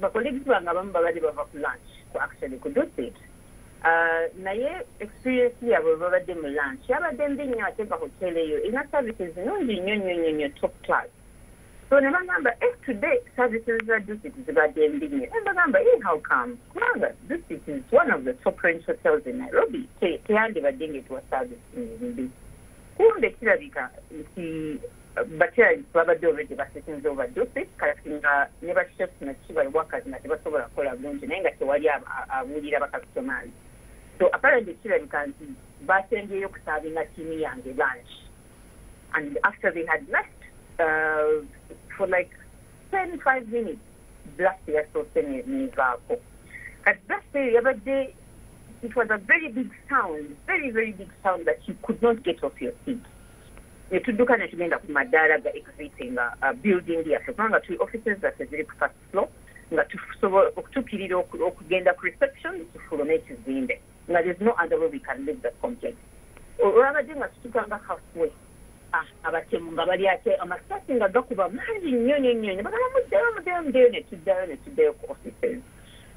bakolegi bange abamu babadde bava ku lunch actually ku dusit naye experience yabwe babadde mu lunch yabadde mbi nnyo ate nga hotel eyo erina services nungi nnyo top class. So ne bagamba today services za dusit zibadde mbi nnyo. Ne bagamba how come? Kubanga dusit is one of the top range hotels in Nairobi. Teyandibadde ng'etuwa service mbi. Kumbe kirabika nti bakyali babadde already basetinze overdose kati nga ne bachefs na kibali wakazi nga tebasobola kukola bulungi naye nga tewali abuulira bakastomali. So apparently kirabika nti basembyeyo okusaabinga tiimu yange lunch. And after they had left for like 5 minutes, blast yasoose nevaako. Kati blast yabadde, it was a very big sound, very big sound that you could not get off your seat. Netudduka ne tugenda ku madaala ga exiting building yaffe kubanga tuli offices zaffe ziri ku first floor nga tusobola okutuukirira okugenda ku reception tufulume ekizimbe nga there's no other way we can leave that complex. Olwabadde nga tutuuka nga halfway abatemu nga bali ate amasasi nga gakuba mangi nnyo ne bagamba muddeyo netuddayo ku offices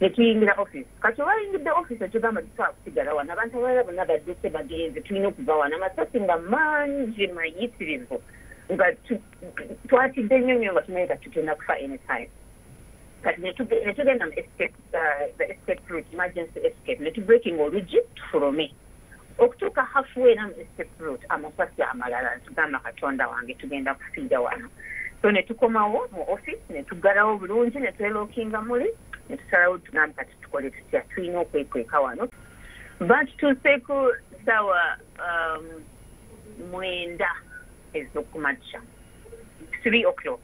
ne tuyingira office. Kati olwayingidde office tugamba tusobola kusigala wano abantu abalala bonna badduse bagenze tulina okuva wano amasasi nga mangi mayitirivu nga twatidde nnyo nga tunaye kati tugenda kufa anytime. Kati netugenda mu the escape route, emergency escape, netubreaking oluggi tufulume okutuuka halfway na mu escape route amasasi amalala tugamba Katonda wange tugenda kufiira wano. So netukomawo mu office netugalawo bulungi netwelookinga muli netusalawo tugamba kati tukole tutya tulina okwekweka wano. Batutuuseeko ssaawa 9 ez'okumakya 3 o'clock.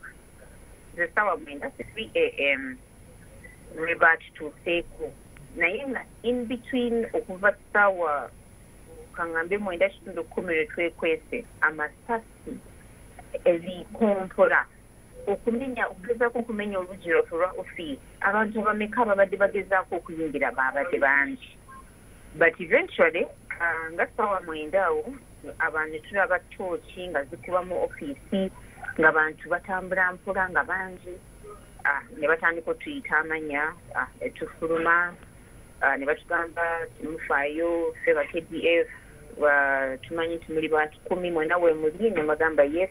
Ssaawa 9 3 a.m. lwe batutuuseeko naye nga in between okuva ssaawa kangambe 9:10 lwe twekwese amasasi ebikompola okugezaako okumenya oluggi lwaffe lwa office. Abantu abameka babadde bagezaako okuyingira baabadde bangi, but eventually nga ssaawa 9 awo abantu ne tulaba tooki nga zikuba mu office nga bantu batambula mpola nga bangi ne batandika otuyita amanya tufuluma ne batugamba temufaayo ffe ba KDF tumanyi nti muli bantu 10 mwena we muli ne bagamba yes